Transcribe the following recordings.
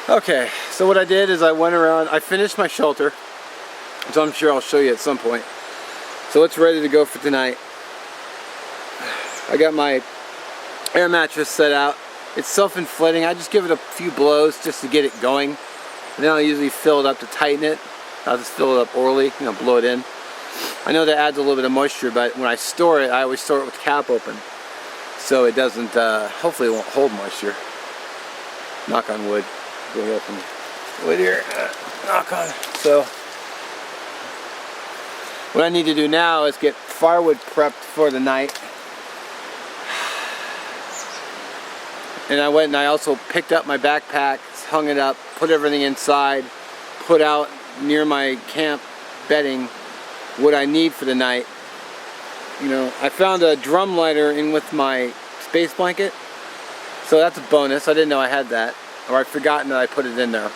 Okay, so what I did is I went around, I finished my shelter, which I'm sure I'll show you at some point. So it's ready to go for tonight. I got my air mattress set out. It's self-inflating. I just give it a few blows just to get it going. And then I'll usually fill it up to tighten it. I'll just fill it up orally, blow it in. I know that adds a little bit of moisture, but when I store it, I always store it with the cap open. So it doesn't, hopefully it won't hold moisture. Knock on wood. Go ahead and wood here, knock on. So what I need to do now is get firewood prepped for the night. And I went and I also picked up my backpack, hung it up, put everything inside, put out near my camp bedding what I need for the night. I found a drum lighter in with my space blanket, so that's a bonus. I didn't know I had that, or I'd forgotten that I put it in there.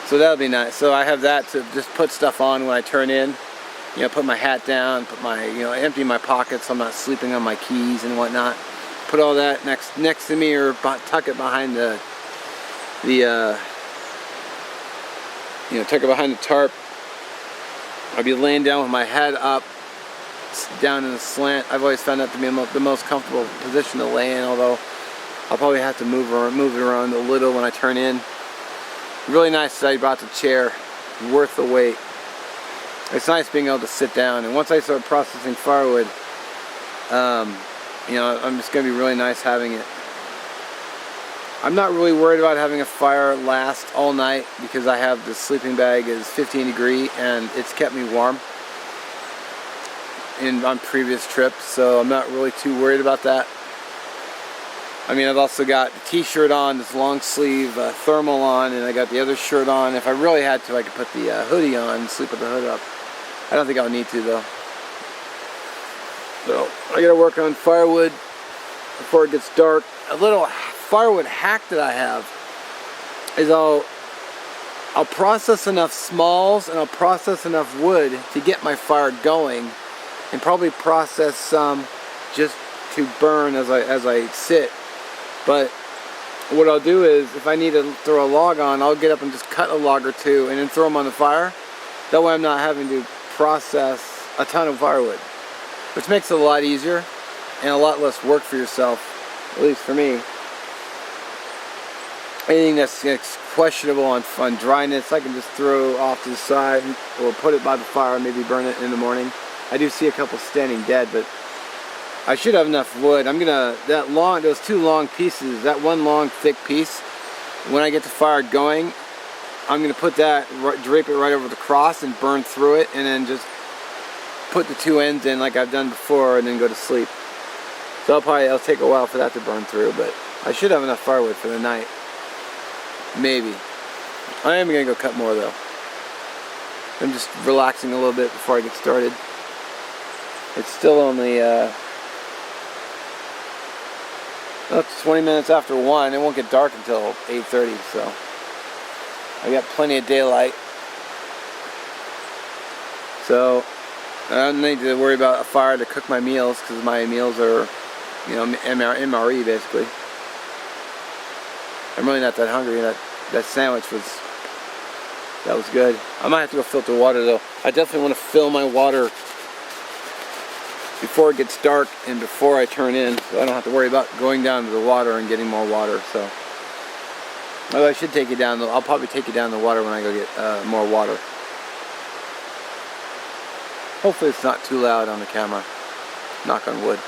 So that'll be nice. So I have that to just put stuff on when I turn in. Put my hat down, put my, empty my pockets so I'm not sleeping on my keys and whatnot. Put all that next to me, or tuck it behind tuck it behind the tarp. I'll be laying down with my head up, down in a slant. I've always found that to be the most comfortable position to lay in, although I'll probably have to move it around a little when I turn in. Really nice that I brought the chair, worth the wait. It's nice being able to sit down, and once I start processing firewood, I'm just going to be really nice having it. I'm not really worried about having a fire last all night because I have the sleeping bag is 15 degree and it's kept me warm on previous trips, so I'm not really too worried about that. I've also got the t-shirt on, this long sleeve thermal on, and I got the other shirt on. If I really had to, I could put the hoodie on and sleep with the hood up. I don't think I'll need to though. So I gotta work on firewood before it gets dark. A little firewood hack that I have is I'll process enough smalls and I'll process enough wood to get my fire going, and probably process some just to burn as I sit. But what I'll do is, if I need to throw a log on, I'll get up and just cut a log or two and then throw them on the fire. That way I'm not having to process a ton of firewood, which makes it a lot easier and a lot less work for yourself, at least for me. Anything that's questionable on dryness, I can just throw off to the side or put it by the fire and maybe burn it in the morning. I do see a couple standing dead, but I should have enough wood. Those two long pieces, that one long thick piece, when I get the fire going, I'm going to put that, drape it right over the cross and burn through it, and then just put the two ends in like I've done before and then go to sleep. So it'll take a while for that to burn through, but I should have enough firewood for the night. Maybe. I am going to go cut more though. I'm just relaxing a little bit before I get started. It's still only it's 20 minutes after 1. It won't get dark until 8:30, so I got plenty of daylight. So I don't need to worry about a fire to cook my meals, because my meals are, MRE basically. I'm really not that hungry. That sandwich was good. I might have to go filter water though. I definitely want to fill my water before it gets dark and before I turn in, so I don't have to worry about going down to the water and getting more water. So I should take it down though. I'll probably take it down the water when I go get more water. Hopefully it's not too loud on the camera. Knock on wood.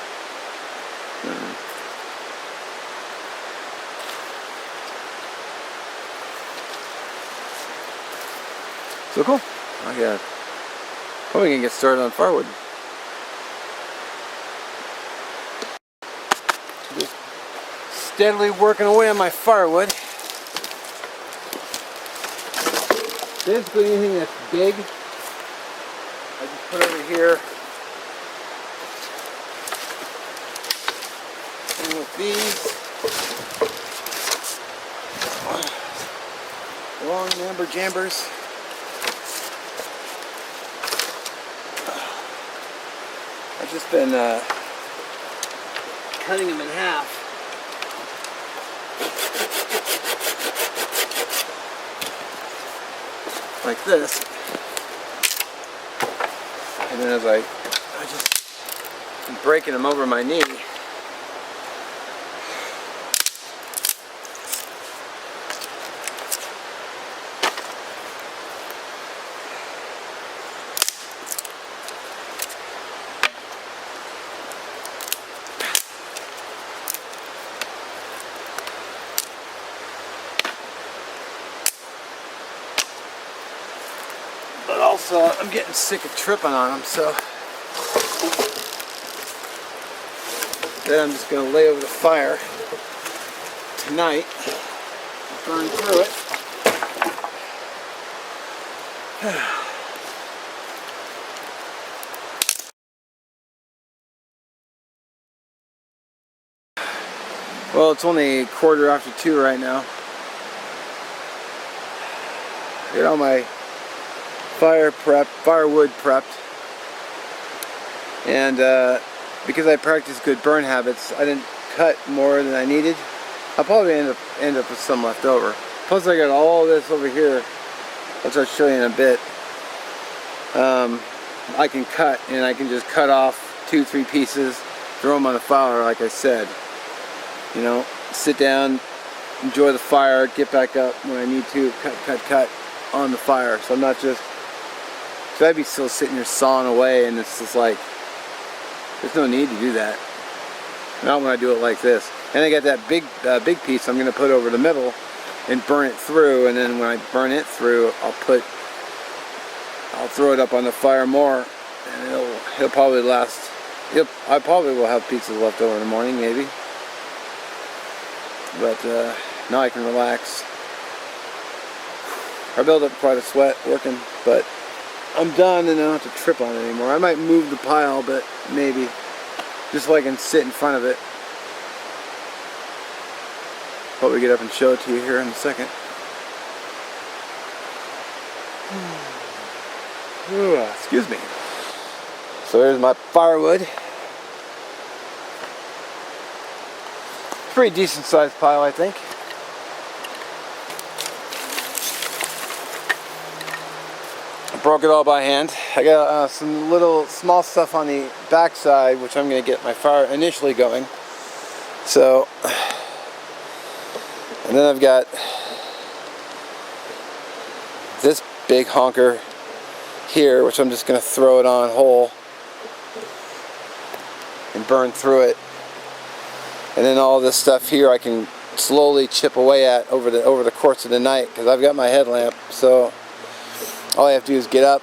So cool. Probably gonna get started on firewood. Just steadily working away on my firewood. Basically anything that's big, I just put over here. And with these long amber jambers, I've just been cutting them in half like this, and then as I just am breaking them over my knee. But also, I'm getting sick of tripping on them, so then I'm just going to lay over the fire tonight, burn through it. Well, it's only 2:15 right now. Get all my firewood prepped, and because I practice good burn habits, I didn't cut more than I needed. I'll probably end up with some left over. Plus, I got all this over here, which I'll show you in a bit. I can cut, and I can just cut off 2-3 pieces, throw them on the fire, like I said. You know, sit down, enjoy the fire, get back up when I need to, cut on the fire. So I'm not just, so I'd be still sitting here sawing away, and it's just like, there's no need to do that. Not when I do it like this. And I got that big piece I'm going to put over the middle and burn it through, and then when I burn it through, I'll throw it up on the fire more, and it'll probably last. Yep, I probably will have pizzas left over in the morning, maybe. But now I can relax. I built up quite a sweat working, but I'm done and I don't have to trip on it anymore. I might move the pile, but maybe. Just so I can sit in front of it. Probably get up and show it to you here in a second. Ooh, excuse me. So there's my firewood. Pretty decent sized pile, I think. I broke it all by hand. I got some little small stuff on the back side, which I'm going to get my fire initially going. So, and then I've got this big honker here, which I'm just going to throw it on whole and burn through it. And then all this stuff here I can slowly chip away at over the course of the night, because I've got my headlamp. So all I have to do is get up,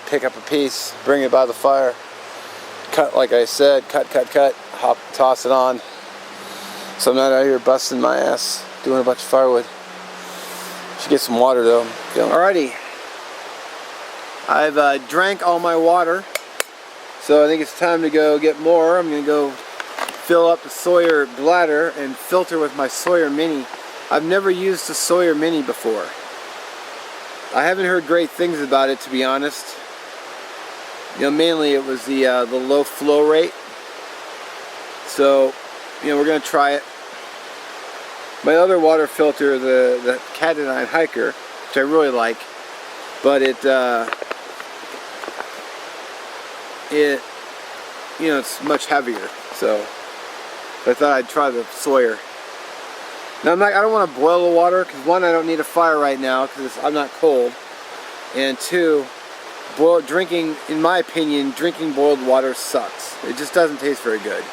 pick up a piece, bring it by the fire, cut like I said, cut, hop, toss it on. So I'm not out here busting my ass doing a bunch of firewood. Should get some water though. Alrighty, I've drank all my water, so I think it's time to go get more. I'm gonna go fill up the Sawyer bladder and filter with my Sawyer Mini. I've never used the Sawyer Mini before. I haven't heard great things about it, to be honest. You know, mainly it was the low flow rate. So, you know, we're gonna try it. My other water filter, the Cat9 Hiker, which I really like, but it you know, it's much heavier. So I thought I'd try the Sawyer. Now I don't want to boil the water, because one, I don't need a fire right now because I'm not cold, and two, drinking, in my opinion, drinking boiled water sucks. It just doesn't taste very good,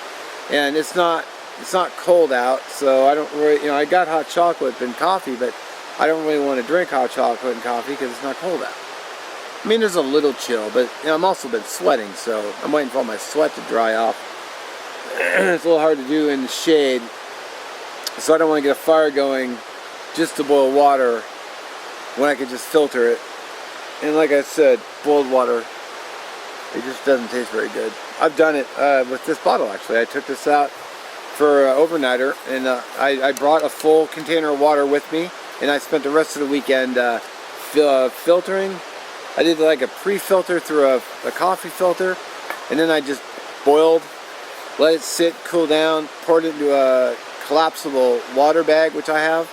and it's not cold out, so I don't really, you know, I got hot chocolate and coffee, but I don't really want to drink hot chocolate and coffee because it's not cold out. I mean, there's a little chill, but you know, I'm also been sweating, so I'm waiting for all my sweat to dry off. It's a little hard to do in the shade, so I don't want to get a fire going just to boil water when I could just filter it. And like I said, boiled water, it just doesn't taste very good. I've done it with this bottle, actually. I took this out for overnighter, and I brought a full container of water with me, and I spent the rest of the weekend filtering. I did like a pre-filter through a coffee filter, and then I just boiled, let it sit, cool down, poured it into a collapsible water bag, which I have,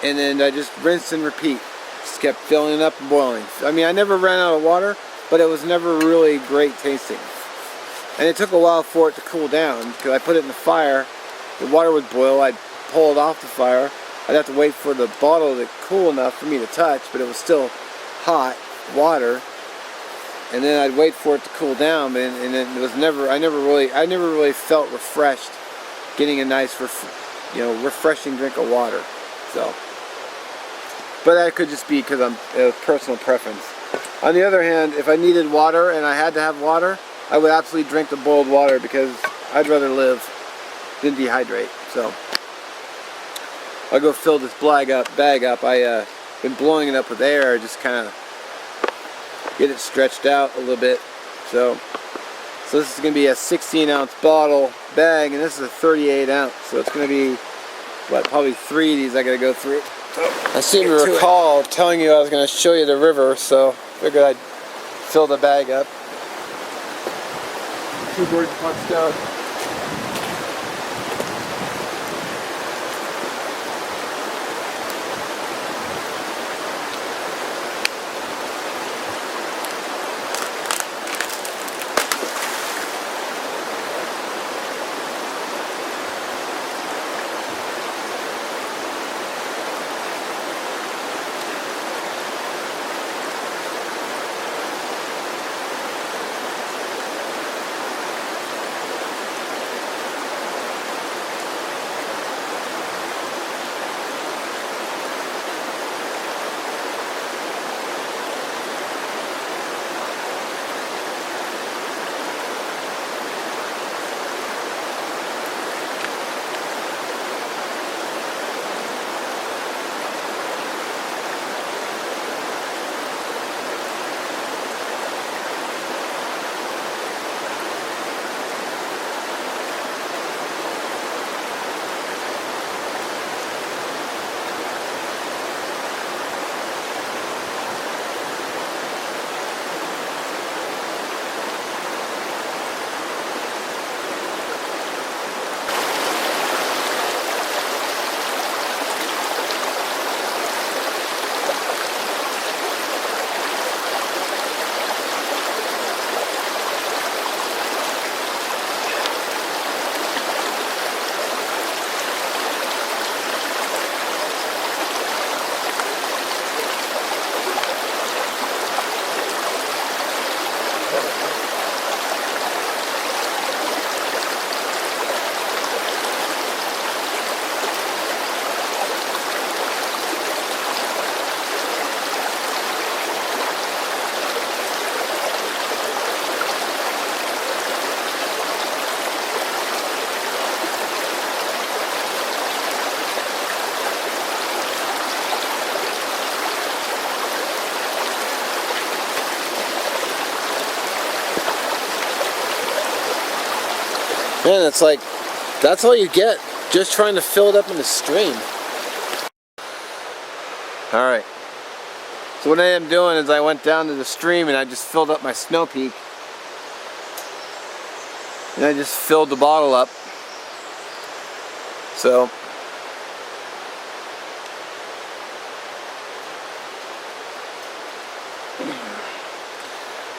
and then I just rinsed and repeat. Just kept filling it up and boiling. I mean, I never ran out of water, but it was never really great tasting. And it took a while for it to cool down, because I put it in the fire, the water would boil, I'd pull it off the fire, I'd have to wait for the bottle to cool enough for me to touch, but it was still hot water, and then I'd wait for it to cool down, and it was never, I never really felt refreshed getting a nice, refreshing drink of water. So, but that could just be because I'm personal preference. On the other hand, if I needed water and I had to have water, I would absolutely drink the boiled water because I'd rather live than dehydrate. So I'll go fill this bag up. I've been blowing it up with air, just kind of get it stretched out a little bit. So this is going to be a 16-ounce bottle bag, and this is a 38-ounce. So it's going to be, what, probably 3 of these I got to go through. So I seem to recall telling you I was going to show you the river, so figured I'd fill the bag up. Keyboard punched out. Man, it's like, that's all you get, just trying to fill it up in the stream. Alright, so what I am doing is I went down to the stream and I just filled up my Snow Peak. And I just filled the bottle up. So,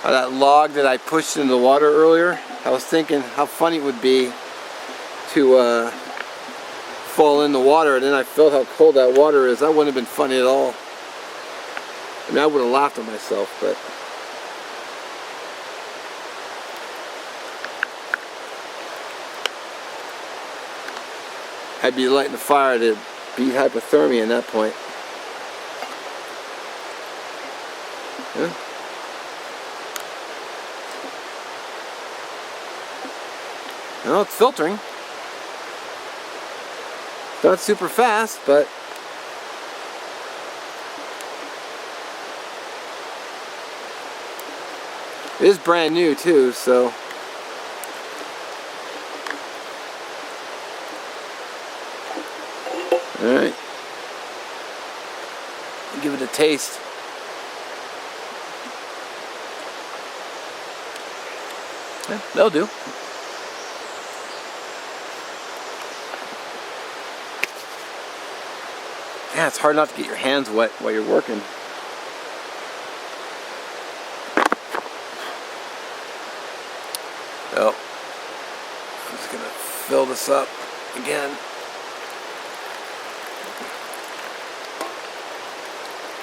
that log that I pushed into the water earlier, I was thinking how funny it would be to fall in the water, and then I felt how cold that water is. That wouldn't have been funny at all. I mean, I would have laughed at myself, but I'd be lighting the fire to beat hypothermia at that point. Yeah. Well, it's filtering. It's not super fast, but it is brand new too, so alright. Give it a taste. Yeah, that'll do. Yeah, it's hard not to get your hands wet while you're working. So, I'm just gonna fill this up again.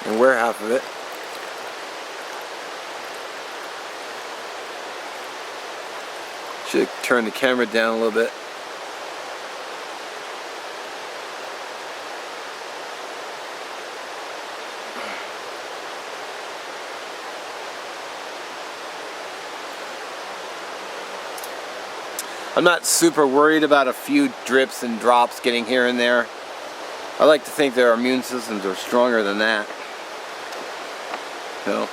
And wear half of it. Should turn the camera down a little bit. I'm not super worried about a few drips and drops getting here and there. I like to think their immune systems are stronger than that. So.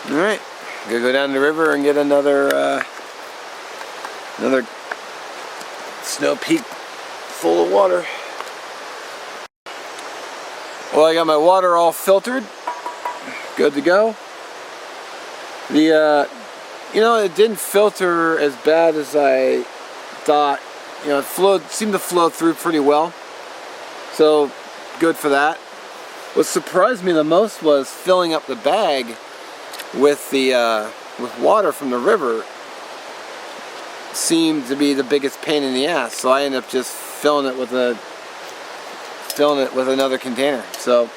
Alright, gonna go down the river and get another snow peak full of water. Well, I got my water all filtered, good to go. It didn't filter as bad as I thought. It seemed to flow through pretty well, so good for that. What surprised me the most was filling up the bag with water from the river. Seemed to be the biggest pain in the ass, so I ended up just filling it with another container. So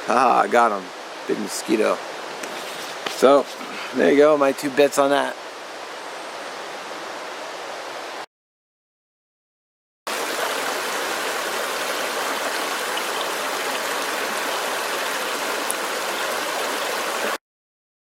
I got him. Big mosquito. So there you go, my 2 bits on that.